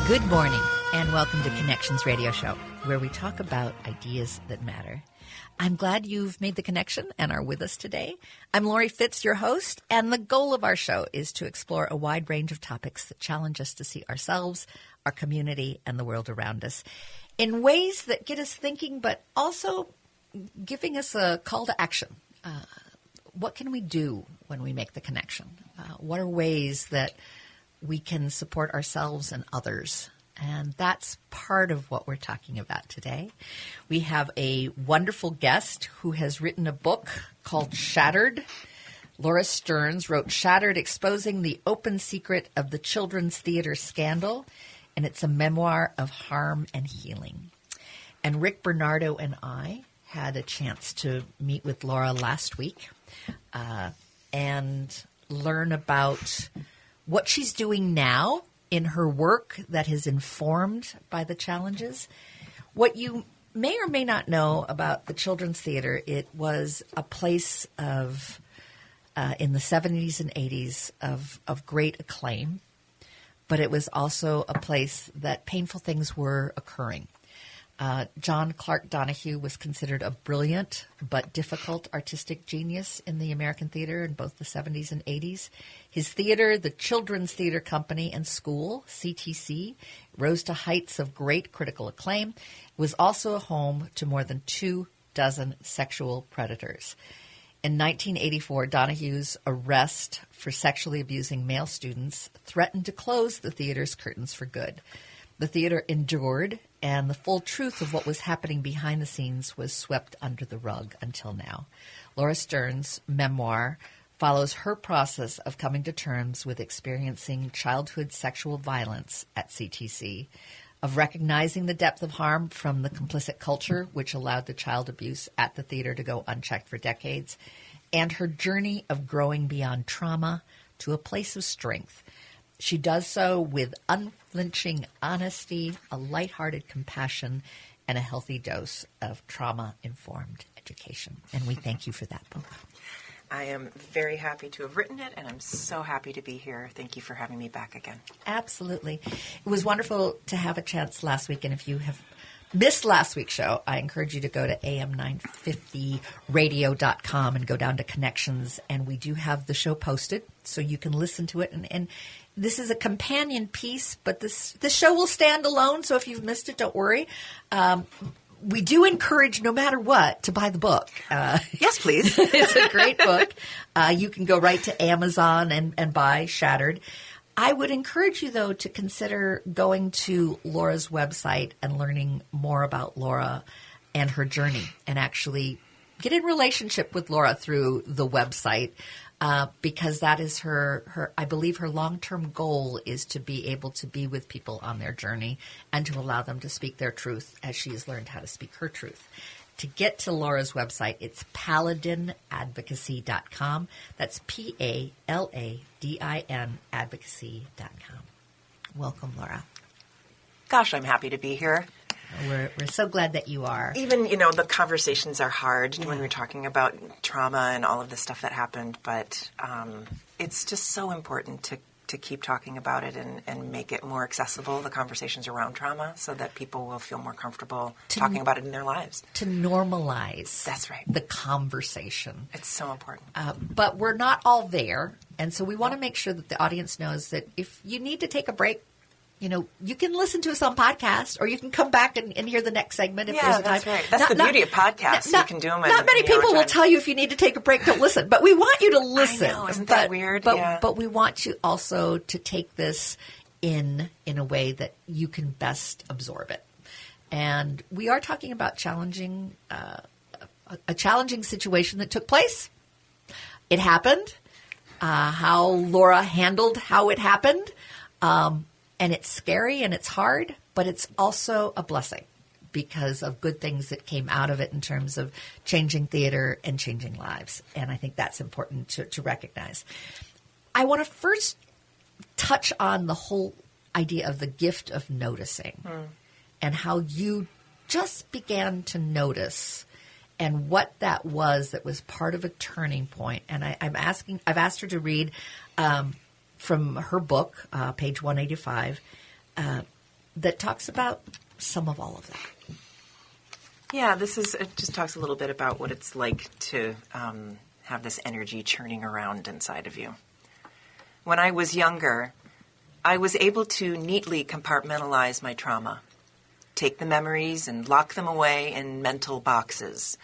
Good morning, and welcome to Connections Radio Show, where we talk about ideas that matter. I'm glad you've made the connection and are with us today. I'm Lori Fitz, your host, and the goal of our show is to explore a wide range of topics that challenge us to see ourselves, our community, and the world around us in ways that get us thinking, but also giving us a call to action. What can we do when we make the connection? What are ways that we can support ourselves and others? And that's part of what we're talking about today. We have a wonderful guest who has written a book called Shattered. Laura Stearns wrote Shattered, Exposing the Open Secret of the Children's Theater Scandal, and it's a memoir of harm and healing. And Rick Bernardo and I had a chance to meet with Laura last week and learn about what she's doing now in her work that is informed by the challenges. What you may or may not know about the Children's Theater, it was a place of, in the 70s and 80s, of great acclaim, but it was also a place that painful things were occurring. John Clark Donahue was considered a brilliant but difficult artistic genius in the American theater in both the 70s and 80s. His theater, the Children's Theater Company and School, CTC, rose to heights of great critical acclaim. It was also a home to more than 24 sexual predators. In 1984, Donahue's arrest for sexually abusing male students threatened to close the theater's curtains for good. The theater endured, and the full truth of what was happening behind the scenes was swept under the rug until now. Laura Stearns' memoir follows her process of coming to terms with experiencing childhood sexual violence at CTC, of recognizing the depth of harm from the complicit culture which allowed the child abuse at the theater to go unchecked for decades, and her journey of growing beyond trauma to a place of strength. She does so with unflinching honesty, a lighthearted compassion, and a healthy dose of trauma-informed education. And we thank you for that book. I am very happy to have written it, and I'm so happy to be here. Thank you for having me back again. Absolutely. It was wonderful to have a chance last week, and if you have missed last week's show, I encourage you to go to am950radio.com and go down to Connections, and we do have the show posted, so you can listen to it. And this is a companion piece, but this show will stand alone, so if you've missed it, don't worry. We do encourage, no matter what, to buy the book. Yes, please. It's a great book. You can go right to Amazon and buy Shattered. I would encourage you, though, to consider going to Laura's website and learning more about Laura and her journey, and actually get in relationship with Laura through the website. Because that is her, I believe her long-term goal is to be able to be with people on their journey and to allow them to speak their truth as she has learned how to speak her truth. To get to Laura's website, it's paladinadvocacy.com. That's PALADIN advocacy.com. Welcome, Laura. Gosh, I'm happy to be here. We're so glad that you are. Even, the conversations are hard when we're talking about trauma and all of the stuff that happened, but it's just so important to keep talking about it and make it more accessible, the conversations around trauma, so that people will feel more comfortable talking about it in their lives. To normalize. That's right. The conversation. It's so important. But we're not all there, and so we want to make sure that the audience knows that if you need to take a break, you can listen to us on podcast, or you can come back and hear the next segment if there's a time. That's right. That's the beauty of podcasts. You can do them. Not many people will tell you if you need to take a break, don't listen. But we want you to listen. I know. Isn't that weird? But we want you also to take this in a way that you can best absorb it. And we are talking about challenging a challenging situation that took place. It happened. How Laura handled how it happened. And it's scary and it's hard, but it's also a blessing because of good things that came out of it in terms of changing theater and changing lives. And I think that's important to recognize. I want to first touch on the whole idea of the gift of noticing and how you just began to notice and what that was part of a turning point. And I've asked her to read from her book, page 185, that talks about some of all of that. Yeah, it just talks a little bit about what it's like to have this energy churning around inside of you. When I was younger, I was able to neatly compartmentalize my trauma, take the memories and lock them away in mental boxes.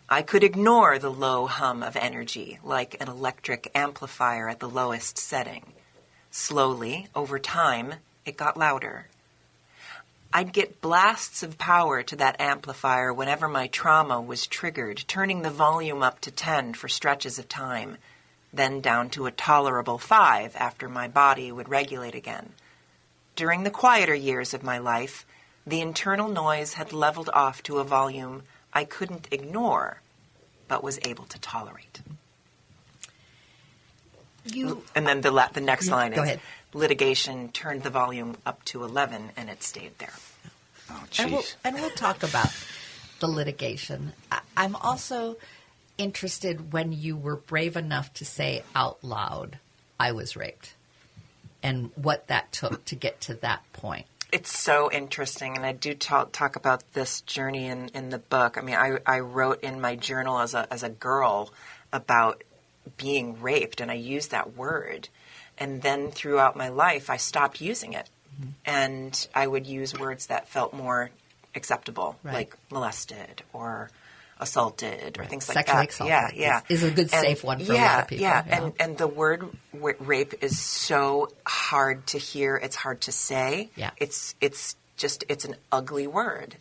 I could ignore the low hum of energy like an electric amplifier at the lowest setting. Slowly, over time, it got louder. I'd get blasts of power to that amplifier whenever my trauma was triggered, turning the volume up to 10 for stretches of time, then down to a tolerable 5 after my body would regulate again. During the quieter years of my life, the internal noise had leveled off to a volume I couldn't ignore, but was able to tolerate. And then the next line is, ahead. Litigation turned the volume up to 11, and it stayed there. Oh, jeez. And we'll talk about the litigation. I'm also interested when you were brave enough to say out loud, I was raped, and what that took to get to that point. It's so interesting, and I do talk about this journey in the book. I mean, I wrote in my journal as a girl about being raped, and I used that word. And then throughout my life, I stopped using it. Mm-hmm. And I would use words that felt more acceptable, right. like molested or assaulted or right. things like Sexually that. assaulted Yeah. Is a good safe one for a lot of people. Yeah. And the word rape is so hard to hear. It's hard to say. Yeah. It's an ugly word.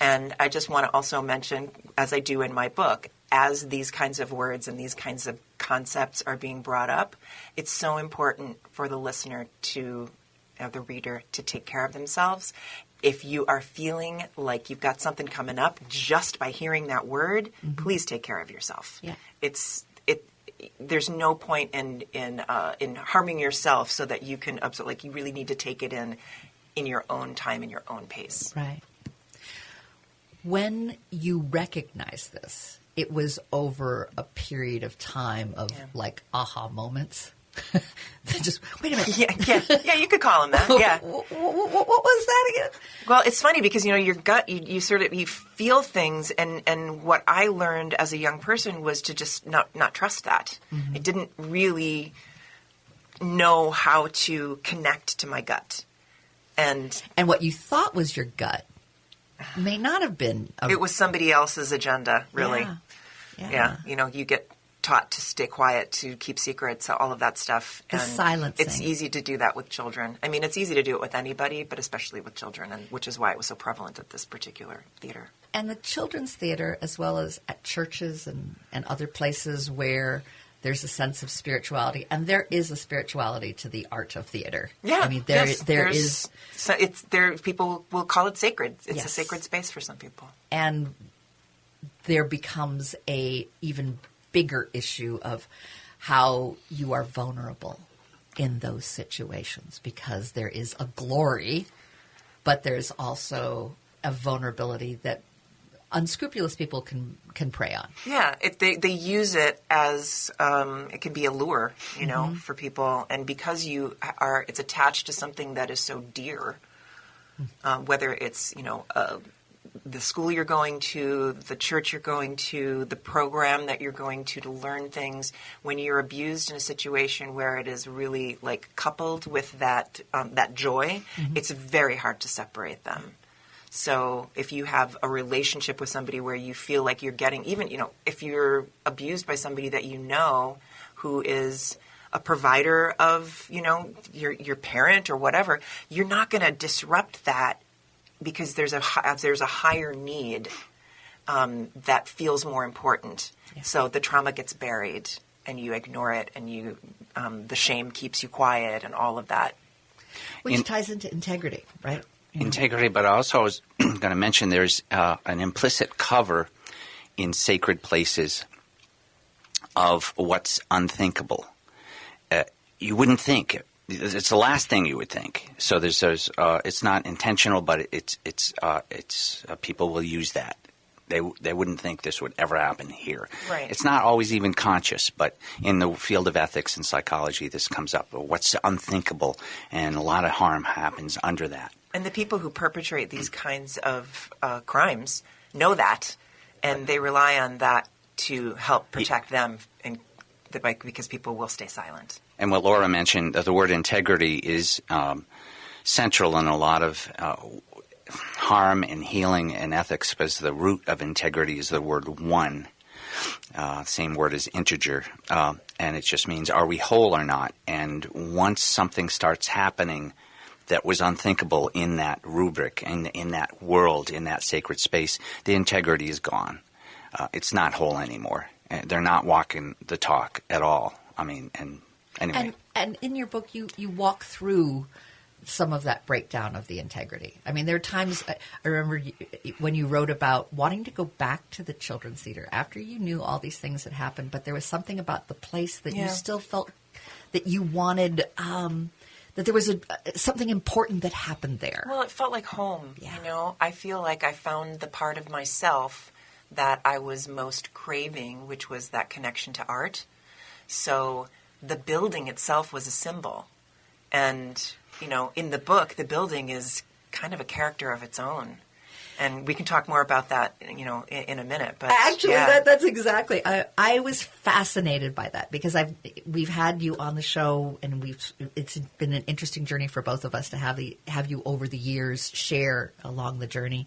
And I just want to also mention, as I do in my book, as these kinds of words and these kinds of concepts are being brought up, it's so important for the listener the reader to take care of themselves. If you are feeling like you've got something coming up just by hearing that word, mm-hmm. please take care of yourself. Yeah. There's no point in harming yourself so that you can you really need to take it in your own time, in your own pace. Right. When you recognize this, it was over a period of time of like aha moments. Just wait a minute. Yeah, you could call them that. Yeah. What was that again? Well, it's funny because your gut, you sort of feel things, and what I learned as a young person was to just not trust that. Mm-hmm. I didn't really know how to connect to my gut, and what you thought was your gut may not have been. It was somebody else's agenda, really. Yeah. You get taught to stay quiet, to keep secrets, all of that stuff. The silencing. It's easy to do that with children. I mean, it's easy to do it with anybody, but especially with children, and which is why it was so prevalent at this particular theater. And the children's theater, as well as at churches and other places where there's a sense of spirituality, and there is a spirituality to the art of theater. Yeah, I mean, there is. So people will call it sacred. It's yes. a sacred space for some people. And there becomes a even bigger issue of how you are vulnerable in those situations, because there is a glory, but there's also a vulnerability that unscrupulous people can prey on. Yeah, they use it as it can be a lure, mm-hmm. for people, and because it's attached to something that is so dear, whether it's the school you're going to, the church you're going to, the program that you're going to learn things. When you're abused in a situation where it is really like coupled with that joy, mm-hmm. it's very hard to separate them. So if you have a relationship with somebody where you feel like you're getting, even, if you're abused by somebody that who is a provider of, your parent or whatever, you're not going to disrupt that because there's a higher need that feels more important. Yeah. So the trauma gets buried and you ignore it, and the shame keeps you quiet and all of that. Which ties into integrity, right? Integrity, but also I was going to mention there's an implicit cover in sacred places of what's unthinkable. You wouldn't think. It's the last thing you would think. So there's it's not intentional, but it's people will use that. They wouldn't think this would ever happen here. Right. It's not always even conscious, but in the field of ethics and psychology, this comes up. What's unthinkable, and a lot of harm happens under that. And the people who perpetrate these kinds of crimes know that, and they rely on that to help protect them, and because people will stay silent. And what Laura mentioned, the word integrity is central in a lot of harm and healing and ethics, because the root of integrity is the word one. Same word as integer. And it just means, are we whole or not? And once something starts happening that was unthinkable in that rubric, in that world, in that sacred space, the integrity is gone. It's not whole anymore. They're not walking the talk at all. I mean, and anyway. And in your book, you walk through some of that breakdown of the integrity. I mean, there are times, I remember when you wrote about wanting to go back to the Children's Theater after you knew all these things had happened, but there was something about the place that you still felt that you wanted, that there was something important that happened there. Well, it felt like home, Yeah. you know. I feel like I found the part of myself that I was most craving, which was that connection to art. So the building itself was a symbol. And, you know, in the book, the building is kind of a character of its own. And we can talk more about that, you know, in a minute. But actually, yeah. that's exactly. I was fascinated by that because we've had you on the show, and it's been an interesting journey for both of us to have you over the years share along the journey.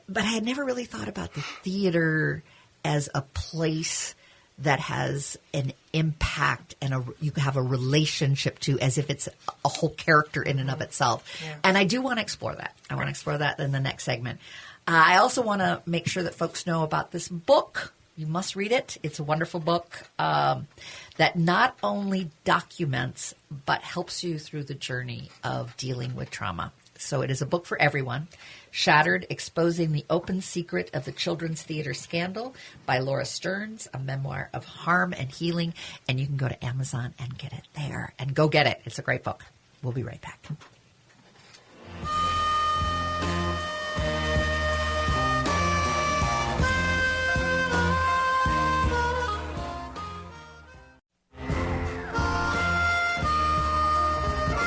But I had never really thought about the theater as a place that has an impact and you have a relationship to, as if it's a whole character in and of itself. Yeah. And I do want to explore that. I want to explore that in the next segment. I also want to make sure that folks know about this book. You must read it. It's a wonderful book that not only documents, but helps you through the journey of dealing with trauma. So it is a book for everyone. Shattered, Exposing the Open Secret of the Children's Theater Scandal by Laura Stearns, a memoir of harm and healing. And you can go to Amazon and get it there. And go get it. It's a great book. We'll be right back.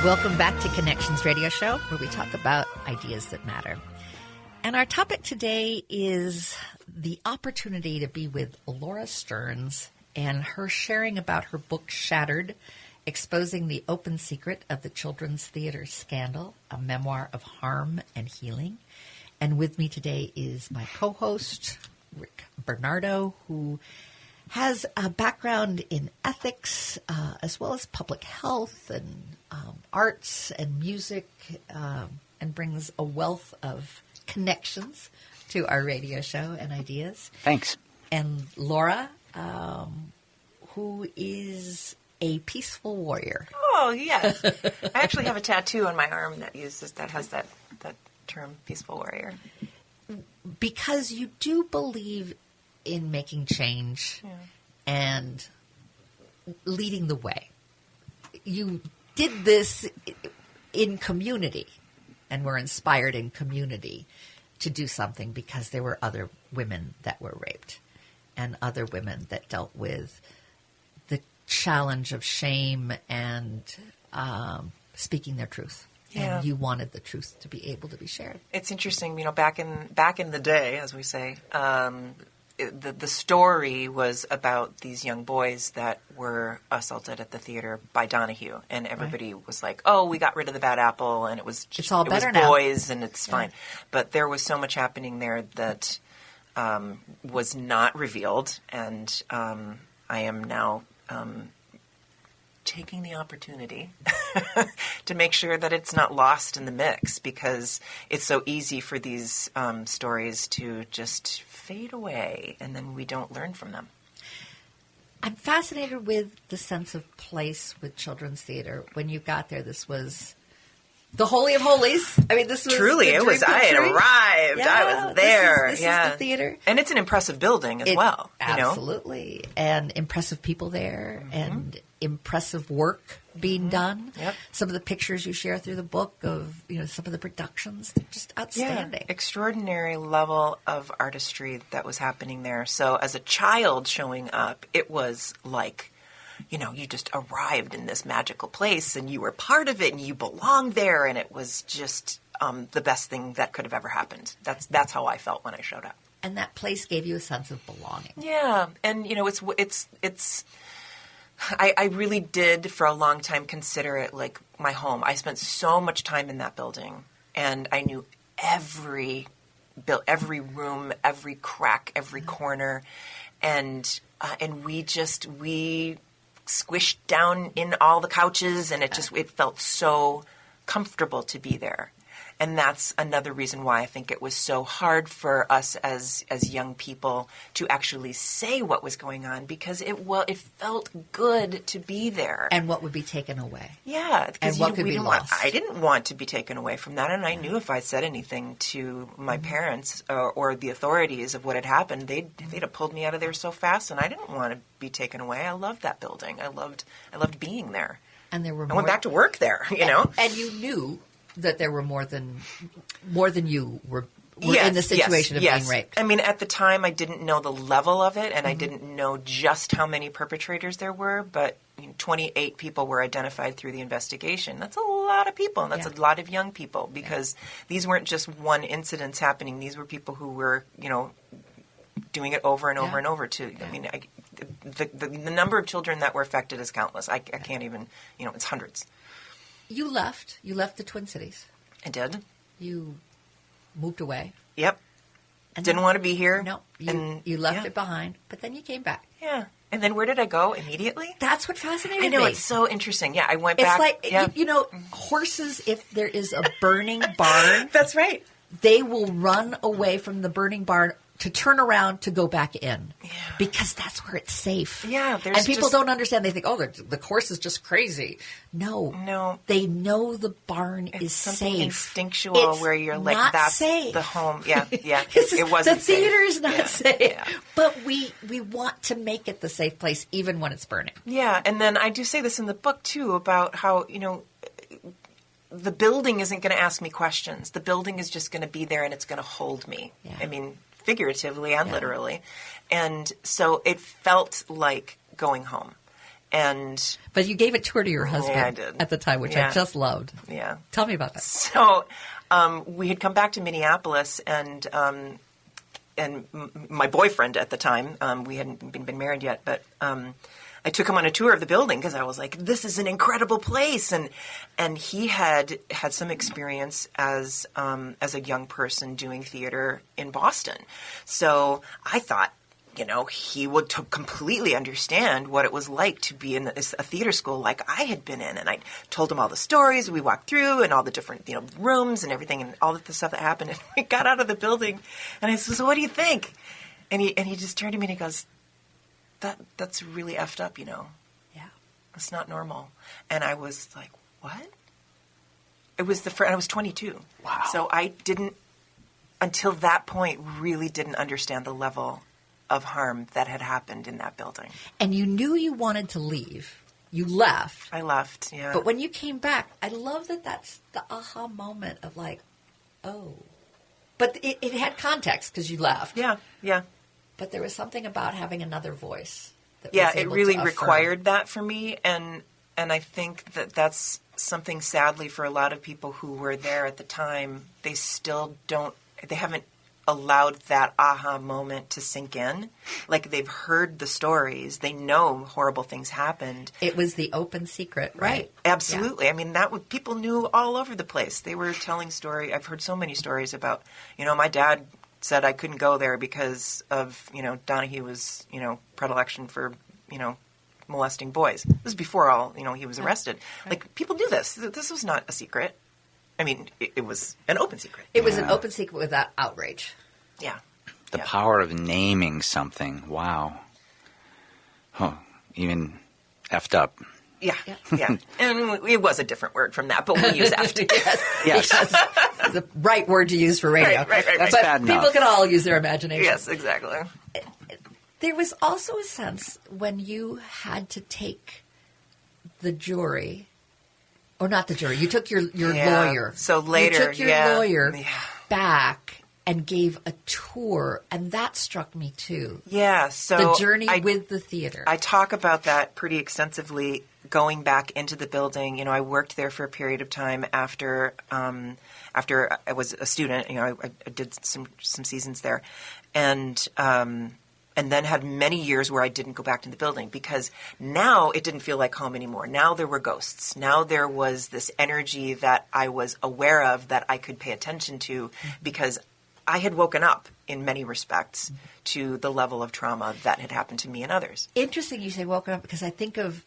Welcome back to Connections Radio Show, where we talk about ideas that matter. And our topic today is the opportunity to be with Laura Stearns and her sharing about her book, Shattered, Exposing the Open Secret of the Children's Theater Scandal, a memoir of harm and healing. And with me today is my co-host, Rick Bernardo, who has a background in ethics as well as public health and arts and music, and brings a wealth of connections to our radio show and ideas. Thanks. And Laura, who is a peaceful warrior. Oh, yes. I actually have a tattoo on my arm that has that term, peaceful warrior. Because you do believe in making change and leading the way. You did this in community and were inspired in community to do something because there were other women that were raped and other women that dealt with the challenge of shame and speaking their truth. Yeah. And you wanted the truth to be able to be shared. It's interesting, you know, back in the day, as we say, the story was about these young boys that were assaulted at the theater by Donahue, and everybody was like, "Oh, we got rid of the bad apple, and it was just, it's all better was now. Boys, and it's fine." But there was so much happening there that was not revealed, and I am now taking the opportunity to make sure that it's not lost in the mix, because it's so easy for these stories to just fade away and then we don't learn from them. I'm fascinated with the sense of place with children's theater. When you got there, this was the Holy of Holies. I mean, this was truly, it was. I had arrived. Yeah, I was there. This is the theater, and it's an impressive building as well. Absolutely, and impressive people there, and impressive work being done. Yep. Some of the pictures you share through the book of some of the productions, they're just outstanding. Yeah, extraordinary level of artistry that was happening there. So as a child showing up, it was like, you just arrived in this magical place and you were part of it and you belonged there, and it was just the best thing that could have ever happened. That's how I felt when I showed up. And that place gave you a sense of belonging. Yeah, and it's. I really did for a long time consider it like my home. I spent so much time in that building, and I knew every room, every crack, every corner, and we squished down in all the couches, and it felt so comfortable to be there. And that's another reason why I think it was so hard for us as young people to actually say what was going on, because it felt good to be there. And what would be taken away. Yeah. And what could be lost. I didn't want to be taken away from that, and I knew if I said anything to my parents or the authorities of what had happened, they'd have pulled me out of there so fast, and I didn't want to be taken away. I loved that building. I loved being there. And there were I went back to work there, you know. And you knew that there were more than you were in the situation of being raped. I mean, at the time, I didn't know the level of it, and I didn't know just how many perpetrators there were, but 28 people were identified through the investigation. That's a lot of people, and that's a lot of young people, because these weren't just one incidents happening. These were people who were, doing it over and over and over too. I mean, the number of children that were affected is countless. I can't even, it's hundreds. You left the Twin Cities. I did. You moved away. Yep. And didn't want to be here. No, you left it behind, but then you came back. Yeah. And then where did I go immediately? That's what fascinated me. I know, it's so interesting. Yeah, I went back. It's like, horses, if there is a burning barn. That's right. They will run away from the burning barn to turn around to go back in, because that's where it's safe. Yeah, and people don't understand. They think, the course is just crazy. No, they know the barn is something safe. Instinctual, where you're like, that's safe. The home. Yeah. It wasn't. The theater is not safe, yeah. but we want to make it the safe place, even when it's burning. Yeah, and then I do say this in the book too about how the building isn't going to ask me questions. The building is just going to be there, and it's going to hold me. Yeah. I mean, figuratively and literally. And so it felt like going home. But you gave a tour to your husband I did. at the time, which I just loved. Yeah. Tell me about that. So we had come back to Minneapolis, and my boyfriend at the time, we hadn't been married yet, but I took him on a tour of the building because I was like, this is an incredible place. And he had some experience as a young person doing theater in Boston. So I thought, he would completely understand what it was like to be in a theater school like I had been in. And I told him all the stories we walked through and all the different, rooms and everything and all the stuff that happened. And we got out of the building and I said, so what do you think? And he just turned to me and he goes, That's really effed up, Yeah. It's not normal. And I was like, what? It was I was 22. Wow. So I didn't, until that point, really didn't understand the level of harm that had happened in that building. And you knew you wanted to leave. You left. I left, yeah. But when you came back, I love that that's the aha moment of like, oh. But it had context because you left. Yeah. But there was something about having another voice. That Yeah, was able it really to affirm. required that for me, and I think that's something sadly for a lot of people who were there at the time. They haven't allowed that aha moment to sink in. Like, they've heard the stories, they know horrible things happened. It was the open secret, right? Absolutely. Yeah. I mean, people knew all over the place. They were telling stories. I've heard so many stories about, my dad said I couldn't go there because of, Donahue was, predilection for, molesting boys. This was before he was arrested. Right. Like, people knew this. This was not a secret. I mean, it was an open secret. It was an open secret without outrage. Yeah. The power of naming something. Wow. Oh, even effed up. Yeah. And it was a different word from that, but we use effed. Yes. The right word to use for radio. Right. That's but bad people enough. can all use their imagination. Yes, exactly. There was also a sense when you had to take the jury, or not the jury, you took your lawyer. So later, you took your lawyer back and gave a tour, and that struck me too. Yeah, so the journey with the theater. I talk about that pretty extensively going back into the building, I worked there for a period of time after I was a student. I did some seasons there, and then had many years where I didn't go back to the building because now it didn't feel like home anymore. Now there were ghosts. Now there was this energy that I was aware of that I could pay attention to because I had woken up in many respects to the level of trauma that had happened to me and others. Interesting you say woken up because I think of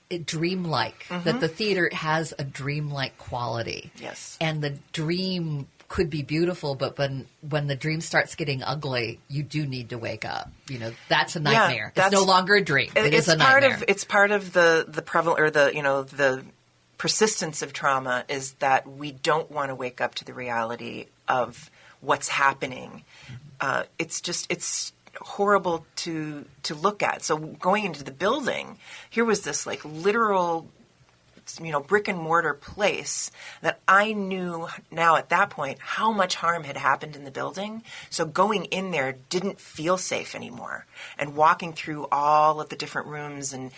it dreamlike, that the theater has a dreamlike quality. Yes. And the dream could be beautiful, but when the dream starts getting ugly, you do need to wake up. That's a nightmare. It's no longer a dream. It's a nightmare. It's part of the prevalent or the persistence of trauma is that we don't want to wake up to the reality of what's happening. It's horrible to look at. So going into the building, here was this like literal brick and mortar place that I knew now at that point how much harm had happened in the building. So going in there didn't feel safe anymore. And walking through all of the different rooms and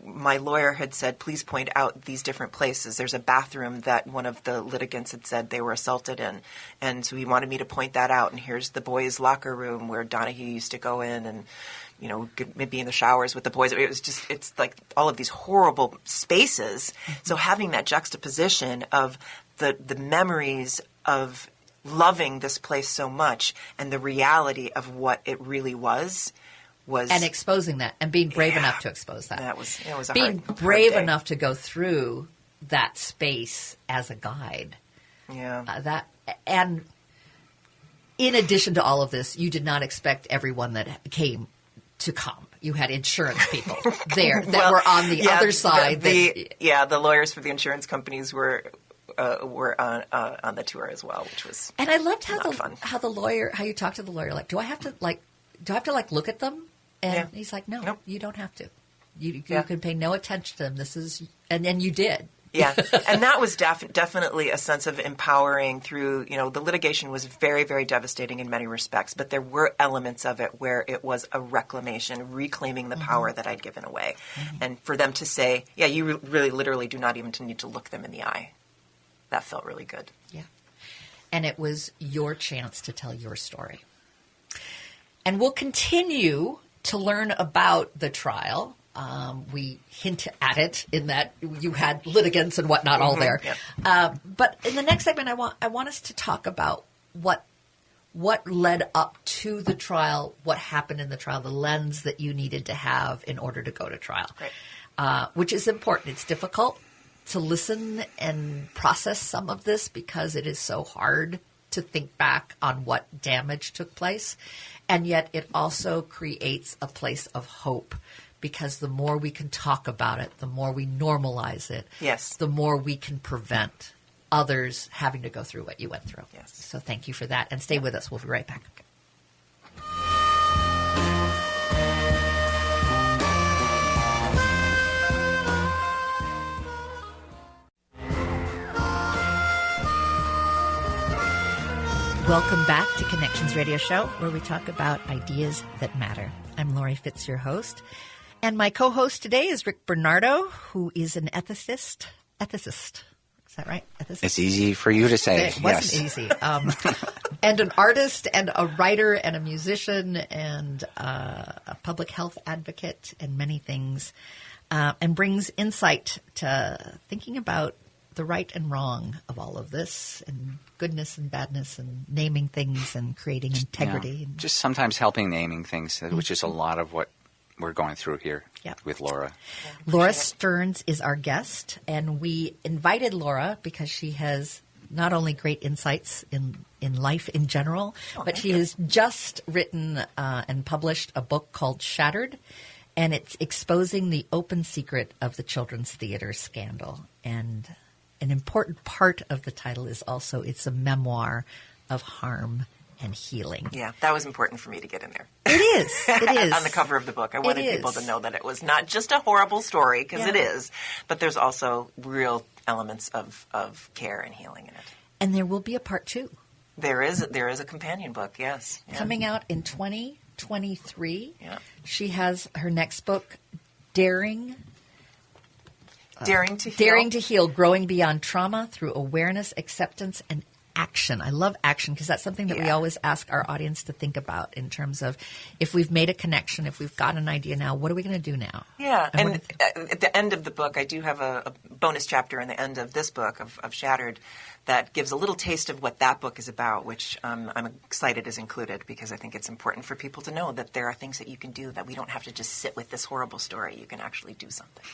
my lawyer had said, please point out these different places. There's a bathroom that one of the litigants had said they were assaulted in. And so he wanted me to point that out. And here's the boys' locker room where Donahue used to go in and, could be in the showers with the boys. It's like all of these horrible spaces. So having that juxtaposition of the memories of loving this place so much and the reality of what it really was and exposing that and being brave enough to expose that. It was being brave enough to go through that space as a guide. Yeah. And in addition to all of this, you did not expect everyone that came to come. You had insurance people there that were on the other side. The lawyers for the insurance companies were on the tour as well, which was and I loved how you talked to the lawyer. Like, do I have to look at them? And he's like, no, nope. You don't have to. You can pay no attention to them. This is, and then you did. Yeah, and that was definitely a sense of empowering through, the litigation was very, very devastating in many respects, but there were elements of it where it was a reclamation, reclaiming the power that I'd given away. And for them to say, yeah, you really literally do not even need to look them in the eye. That felt really good. Yeah. And it was your chance to tell your story. And we'll continue to learn about the trial. We hint at it in that you had litigants and whatnot all there. Yeah. But in the next segment, I want us to talk about what led up to the trial, what happened in the trial, the lens that you needed to have in order to go to trial, which is important. It's difficult to listen and process some of this because it is so hard to think back on what damage took place. And yet it also creates a place of hope because the more we can talk about it, the more we normalize it, the more we can prevent others having to go through what you went through. Yes. So thank you for that. And stay with us. We'll be right back. Welcome back to Connections Radio Show, where we talk about ideas that matter. I'm Lori Fitz, your host. And my co-host today is Rick Bernardo, who is an ethicist. Is that right? Ethicist? It's easy for you to say. It wasn't easy. And an artist and a writer and a musician and a public health advocate and many things, and brings insight to thinking about the right and wrong of all of this and goodness and badness and naming things and creating integrity. Yeah. Just sometimes helping naming things, which is a lot of what we're going through here with Laura. Laura Stearns is our guest, and we invited Laura because she has not only great insights in life in general, but she has just written and published a book called Shattered, and it's exposing the open secret of the Children's Theater scandal. And an important part of the title is also it's a memoir of harm and healing. Yeah, that was important for me to get in there. It is. It is. On the cover of the book. I wanted people to know that it was not just a horrible story, because it is, but there's also real elements of care and healing in it. And there will be a part 2. There is a companion book, yes. Yeah. Coming out in 2023. Yeah. She has her next book, Daring Daring to Heal. Daring to Heal, Growing Beyond Trauma Through Awareness, Acceptance, and Action. I love action because that's something that we always ask our audience to think about in terms of if we've made a connection, if we've got an idea now, what are we going to do now? Yeah, and at the end of the book, I do have a bonus chapter in the end of this book of Shattered that gives a little taste of what that book is about, which I'm excited is included because I think it's important for people to know that there are things that you can do, that we don't have to just sit with this horrible story. You can actually do something.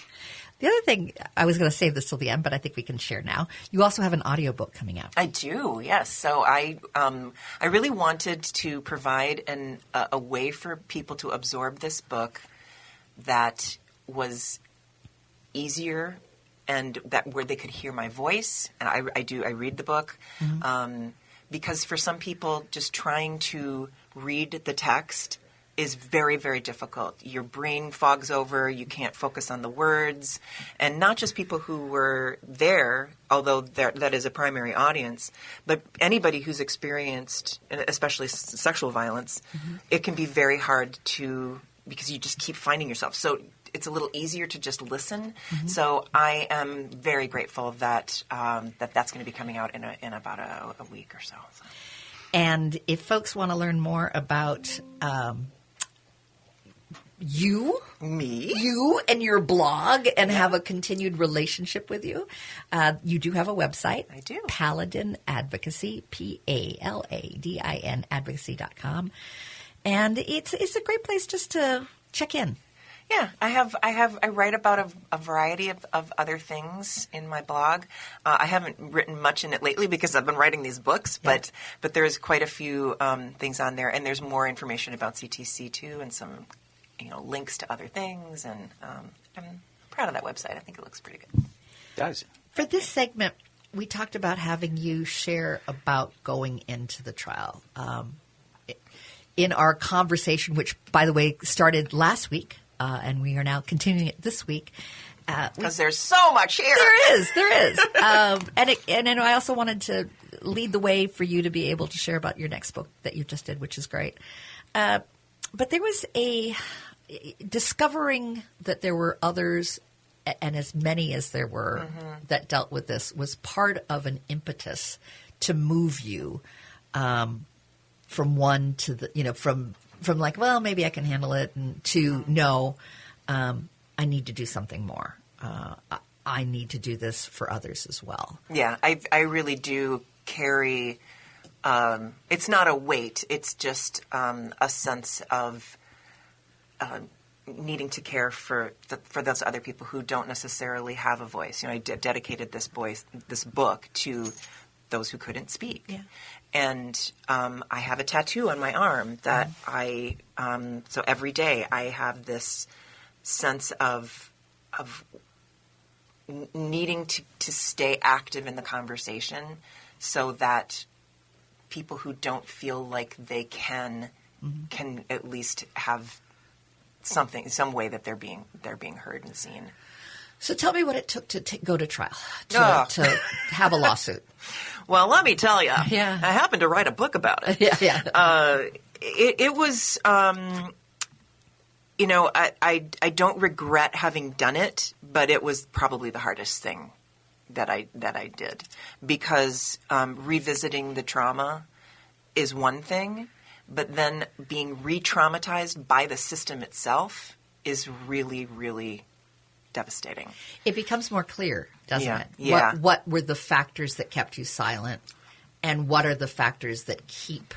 The other thing, I was going to save this till the end, but I think we can share now. You also have an audiobook coming out. I do, yes. So I really wanted to provide a way for people to absorb this book that was easier and that where they could hear my voice. And I read the book because for some people, just trying to read the text is very, very difficult. Your brain fogs over. You can't focus on the words. And not just people who were there, although that is a primary audience, but anybody who's experienced, especially sexual violence, it can be very hard because you just keep finding yourself. So it's a little easier to just listen. So I am very grateful that that's going to be coming out in about a week or so. And if folks want to learn more about you and your blog and have a continued relationship with you, you do have a website. I do. Paladin Advocacy, PALADIN advocacy.com. And it's a great place just to check in. Yeah, I write about a variety of other things in my blog. I haven't written much in it lately because I've been writing these books, but there's quite a few things on there, and there's more information about CTC too, and some links to other things, and I'm proud of that website. I think it looks pretty good. It does. For this segment, we talked about having you share about going into the trial. In our conversation, which, by the way, started last week, and we are now continuing it this week. Because there's so much here. There is. And I also wanted to lead the way for you to be able to share about your next book that you just did, which is great. But there was discovering that there were others, and as many as there were, that dealt with this was part of an impetus to move you from one to the, from like, well, maybe I can handle it, and to no, I need to do something more. I need to do this for others as well. Yeah, I really do carry. It's not a weight. It's just a sense of needing to care for those other people who don't necessarily have a voice. I dedicated this book to those who couldn't speak. Yeah. And I have a tattoo on my arm that so every day I have this sense of needing to stay active in the conversation so that people who don't feel like they can at least have some way that they're being heard and seen. So tell me what it took to go to trial, to have a lawsuit. Well, let me tell you. Yeah. I happened to write a book about it. Yeah. It was, I don't regret having done it, but it was probably the hardest thing that I did, because revisiting the trauma is one thing, but then being re-traumatized by the system itself is really, really devastating. It becomes more clear, doesn't it? Yeah. What were the factors that kept you silent, and what are the factors that keep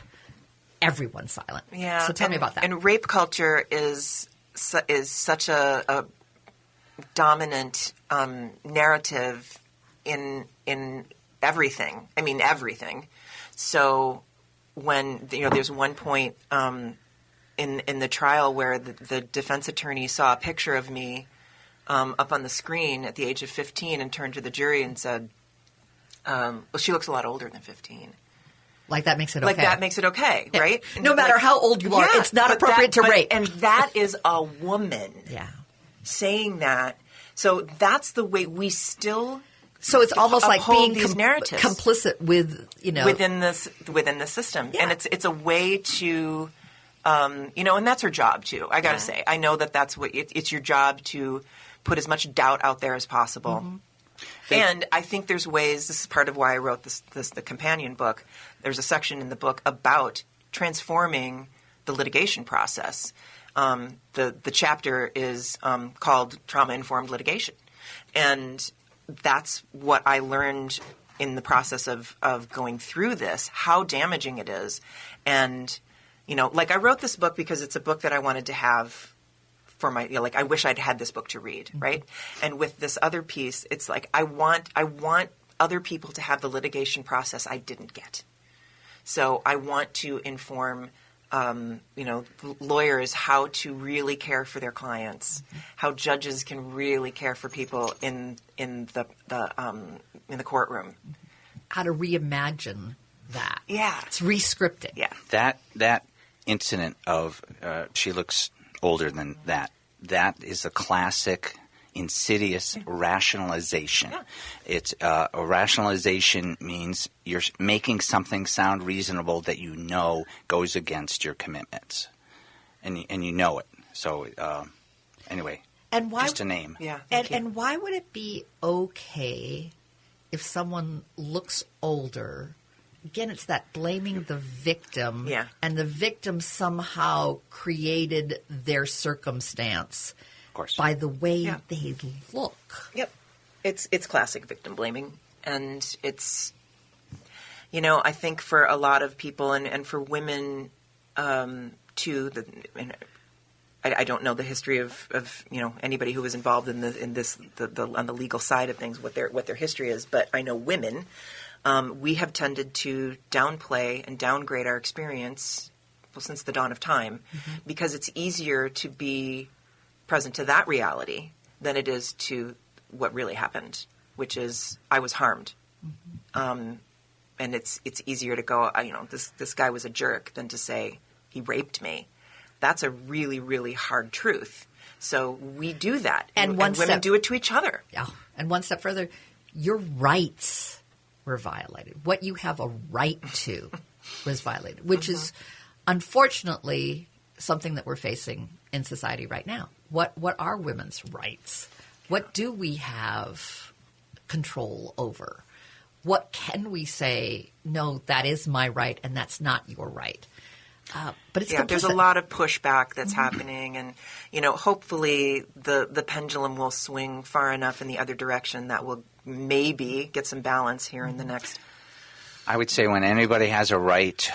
everyone silent? Yeah. So tell me about that. And rape culture is such a dominant narrative in everything. I mean, everything. So when there's one point in the trial where the defense attorney saw a picture of me up on the screen at the age of 15 and turned to the jury and said, well, she looks a lot older than 15. Like that makes it okay. Like that makes it okay, right? No matter how old you are, it's not appropriate to rape. And that is a woman saying that. So that's the way we still So it's almost like being these narratives complicit with, within the system. Yeah. And it's a way to and that's her job too. I got to say, I know that's what it's your job to put as much doubt out there as possible. And I think there's ways, this is part of why I wrote the companion book. There's a section in the book about transforming the litigation process. The chapter is called Trauma-Informed Litigation. And that's what I learned in the process of going through this, how damaging it is. And, I wrote this book because it's a book that I wanted to have for my, I wish I'd had this book to read, right? And with this other piece, it's like I want other people to have the litigation process I didn't get. So I want to inform, lawyers how to really care for their clients, how judges can really care for people in the courtroom. How to reimagine that. Yeah. It's re-scripting. Yeah. That incident of she looks older than that. That is a classic insidious rationalization. Yeah. It's a rationalization means you're making something sound reasonable that goes against your commitments, and you know it. So anyway, and why, just a name. Yeah. And why would it be okay if someone looks older? Again, it's that blaming the victim, Yeah. and the victim somehow created their circumstance by the way they look. Yep. It's classic victim blaming. And it's, I think for a lot of people and for women too, I don't know the history of anybody who was involved in this on the legal side of things, what their history is, but I know women, we have tended to downplay and downgrade our experience since the dawn of time, because it's easier to be present to that reality than it is to what really happened, which is I was harmed. And it's easier to go, this guy was a jerk than to say he raped me. That's a really, really hard truth. So we do that. And women do it to each other. Yeah. And one step further, your rights were violated. What you have a right to was violated, which is unfortunately something that we're facing in society right now. What are women's rights? What do we have control over? What can we say, no, that is my right and that's not your right? But it's there's a lot of pushback that's happening, and hopefully the pendulum will swing far enough in the other direction that will maybe get some balance here in the next. I would say when anybody has a right,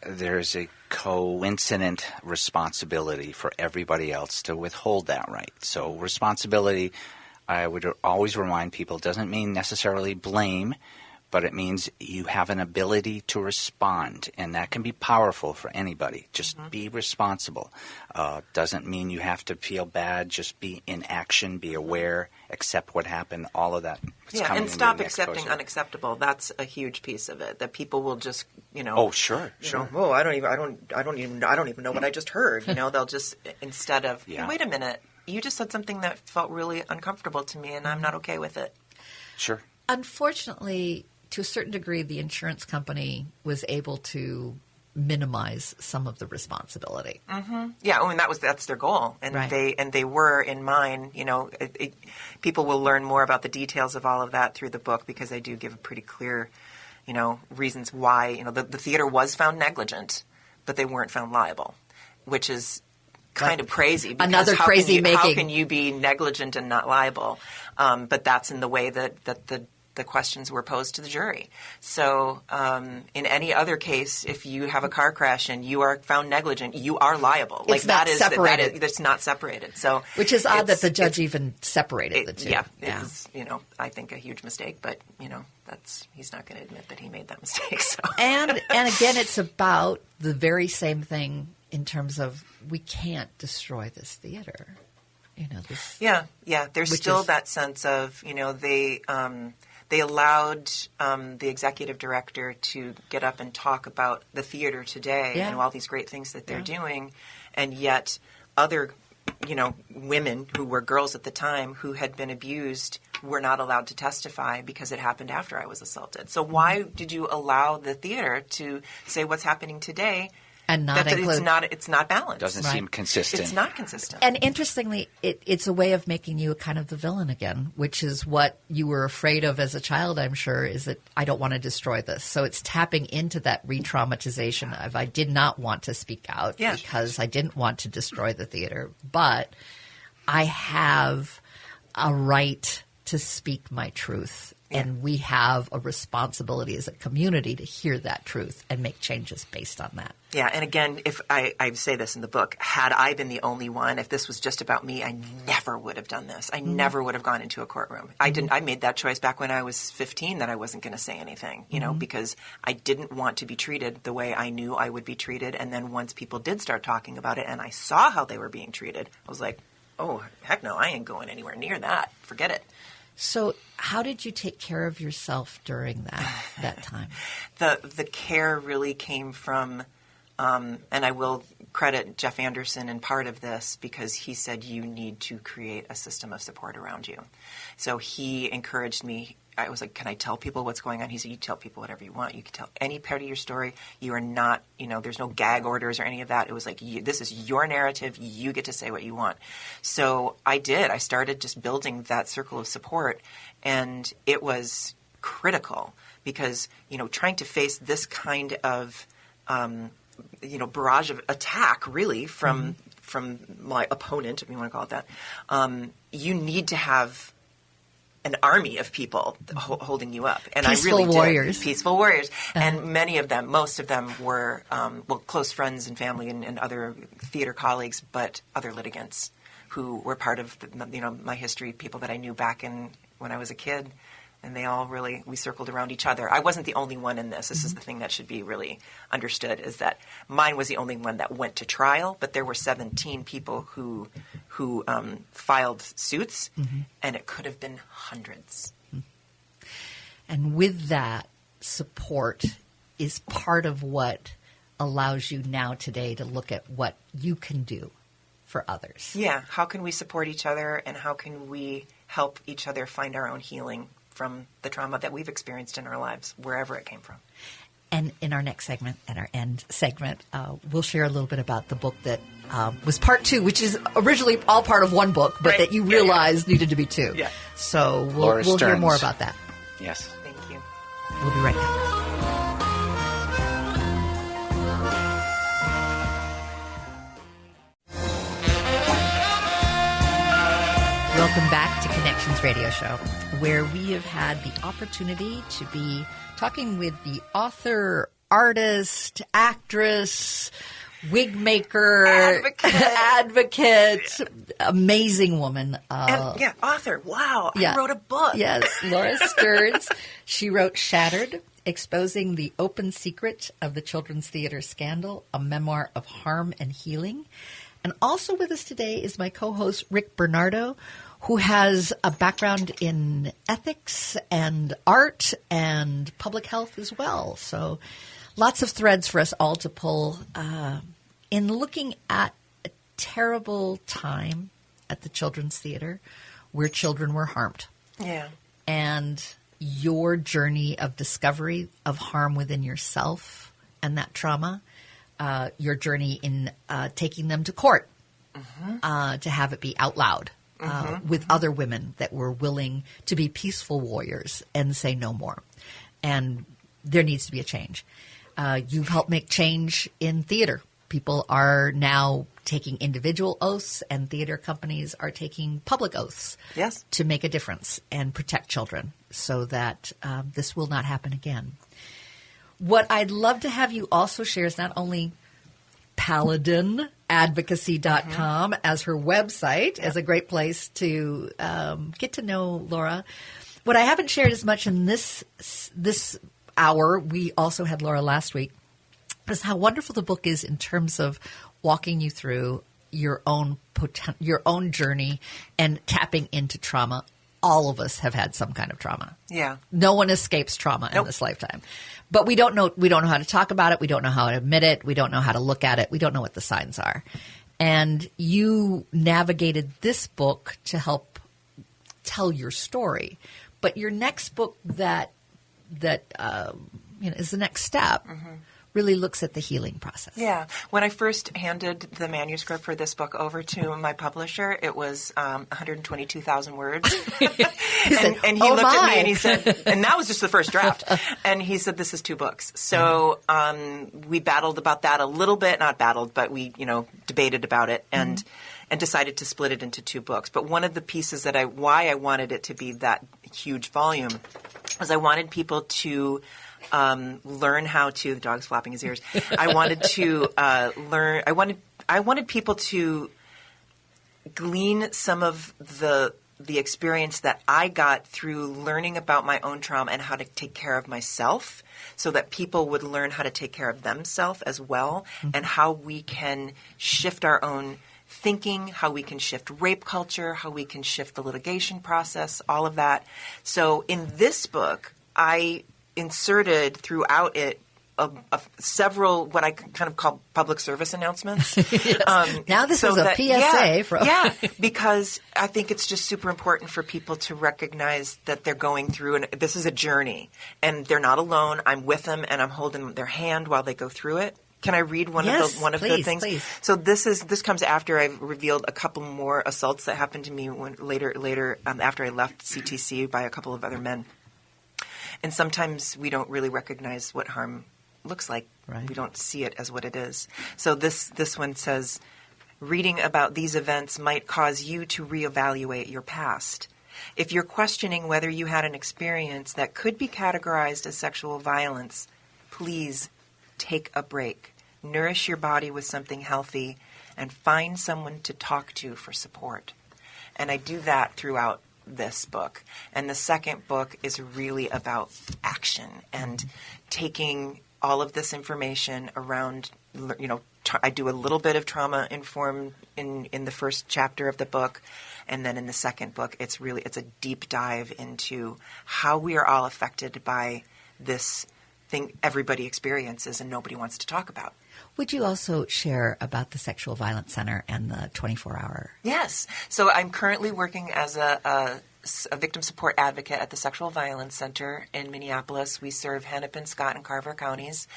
there's a coincident responsibility for everybody else to withhold that right. So responsibility, I would always remind people, doesn't mean necessarily blame, but it means you have an ability to respond, and that can be powerful for anybody. Just be responsible. Doesn't mean you have to feel bad. Just be in action, be aware, accept what happened, all of that. And stop accepting unacceptable. That's a huge piece of it. That people will just, Oh, sure. Oh, I don't even know what I just heard. They'll just, instead of, hey, wait a minute, you just said something that felt really uncomfortable to me, and I'm not okay with it. Sure. Unfortunately, to a certain degree, the insurance company was able to minimize some of the responsibility. Yeah, that's their goal, and they were in mine. People will learn more about the details of all of that through the book, because they do give a pretty clear, reasons why. The theater was found negligent, but they weren't found liable, which is kind of crazy. Because another crazy making. How can you be negligent and not liable? But that's in the way that the questions were posed to the jury. So in any other case, if you have a car crash and you are found negligent, you are liable. It's not separated. It's not separated. So which is odd that the judge even separated the two. Yeah, it was, I think a huge mistake, but he's not going to admit that he made that mistake. So. And again, it's about the very same thing in terms of we can't destroy this theater. There's still that sense of they allowed the executive director to get up and talk about the theater today and all these great things that they're doing, and yet other women who were girls at the time who had been abused were not allowed to testify because it happened after I was assaulted. So why did you allow the theater to say what's happening today And not that include. it's not balanced. Doesn't Right. seem consistent. It's not consistent. And interestingly, it's a way of making you kind of the villain again, which is what you were afraid of as a child, I'm sure, is that I don't want to destroy this. So it's tapping into that re-traumatization of I did not want to speak out Yeah. because I didn't want to destroy the theater, but I have a right to speak my truth. Yeah. And we have a responsibility as a community to hear that truth and make changes based on that. Yeah, and again, if I say this in the book, had I been the only one, if this was just about me, I never would have done this. I never would have gone into a courtroom. I made that choice back when I was 15 that I wasn't going to say anything, you know, because I didn't want to be treated the way I knew I would be treated. And then once people did start talking about it and I saw how they were being treated, I was like, oh, heck no, I ain't going anywhere near that. Forget it. So how did you take care of yourself during that time? The care really came from, and I will credit Jeff Anderson in part of this because he said you need to create a system of support around you. So he encouraged me. I was like, can I tell people what's going on? He said, you tell people whatever you want. You can tell any part of your story. You are not, there's no gag orders or any of that. It was like, this is your narrative. You get to say what you want. So I did. I started just building that circle of support. And it was critical because, trying to face this kind of, barrage of attack really from my opponent, if you want to call it that, you need to have an army of people holding you up. And Peaceful I really warriors. did. Peaceful warriors. And most of them were, close friends and family and other theater colleagues, but other litigants who were part of, my history, people that I knew back when I was a kid. And they all we circled around each other. I wasn't the only one in this. This is the thing that should be really understood, is that mine was the only one that went to trial, but there were 17 people who filed suits, and it could have been hundreds. And with that, support is part of what allows you now today to look at what you can do for others. Yeah. How can we support each other, and how can we help each other find our own healing from the trauma that we've experienced in our lives, wherever it came from. And in our next segment, at our end segment, we'll share a little bit about the book that was part 2, which is originally all part of one book, but that you realized needed to be 2. Yeah. So we'll hear more about that. Yes. Thank you. We'll be right back. Welcome back to Connections Radio Show, where we have had the opportunity to be talking with the author, artist, actress, wig maker, advocate, amazing woman. Author. Wow, I wrote a book. Yes, Laura Stearns. She wrote Shattered, Exposing the Open Secret of the Children's Theater Scandal, a memoir of harm and healing. And also with us today is my co-host, Rick Bernardo, who has a background in ethics and art and public health as well. So lots of threads for us all to pull in looking at a terrible time at the Children's Theater where children were harmed. Yeah. And your journey of discovery of harm within yourself and that trauma, your journey in taking them to court to have it be out loud. With other women that were willing to be peaceful warriors and say no more. And there needs to be a change. You've helped make change in theater. People are now taking individual oaths, and theater companies are taking public oaths to make a difference and protect children so that this will not happen again. What I'd love to have you also share is not only PaladinAdvocacy.com as her website, as a great place to get to know Laura. What I haven't shared as much in this hour, we also had Laura last week, is how wonderful the book is in terms of walking you through your own journey and tapping into trauma. All of us have had some kind of trauma. Yeah. No one escapes trauma in this lifetime. But we don't know how to talk about it. We don't know how to admit it. We don't know how to look at it. We don't know what the signs are. And you navigated this book to help tell your story. But your next book that is the next step really looks at the healing process. Yeah. When I first handed the manuscript for this book over to my publisher, it was 122,000 words. and he "Oh, looked at my." me and he said, and that was just the first draft. And he said, this is 2 books. So we battled about that a little bit. Not battled, but we, debated about it and decided to split it into 2 books. But one of the pieces why I wanted it to be that huge volume was I wanted people to learn how to. The dog's flapping his ears. I wanted to learn. I wanted people to glean some of the experience that I got through learning about my own trauma and how to take care of myself, so that people would learn how to take care of themselves as well, and how we can shift our own thinking, how we can shift rape culture, how we can shift the litigation process, all of that. So in this book, I inserted throughout it several what I kind of call public service announcements. Now this is a PSA. Because I think it's just super important for people to recognize that they're going through, and this is a journey, and they're not alone. I'm with them, and I'm holding their hand while they go through it. Can I read one of the things? Please. So this comes after I've revealed a couple more assaults that happened to me later after I left CTC by a couple of other men. And sometimes we don't really recognize what harm looks like. Right. We don't see it as what it is. So this one says, reading about these events might cause you to reevaluate your past. If you're questioning whether you had an experience that could be categorized as sexual violence, please take a break. Nourish your body with something healthy and find someone to talk to for support. And I do that throughout this book. And the second book is really about action and taking all of this information around, I do a little bit of trauma informed in the first chapter of the book. And then in the second book, it's a deep dive into how we are all affected by this thing everybody experiences and nobody wants to talk about. Would you also share about the Sexual Violence Center and the 24-hour? Yes. So I'm currently working as a victim support advocate at the Sexual Violence Center in Minneapolis. We serve Hennepin, Scott, and Carver counties,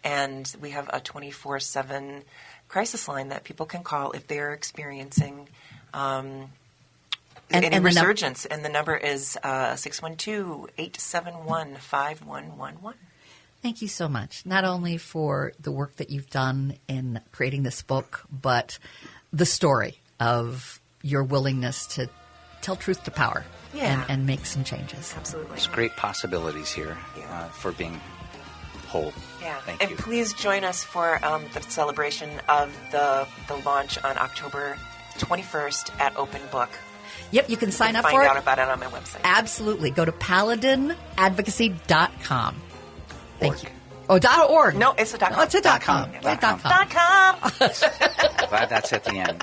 and we have a 24/7 crisis line that people can call if they are experiencing any resurgence. And the number is 612-871-5111. Thank you so much, not only for the work that you've done in creating this book, but the story of your willingness to tell truth to power and make some changes. Absolutely. There's great possibilities here for being whole. Yeah. Thank you. And please join us for the celebration of the launch on October 21st at Open Book. Yep, you can sign up for it. it. Find out about it on my website. Absolutely. Go to paladinadvocacy.com. Thank you. Oh, .org. No, it's a .com. Oh, it's a .com. .com. .com. .com. Glad that's at the end.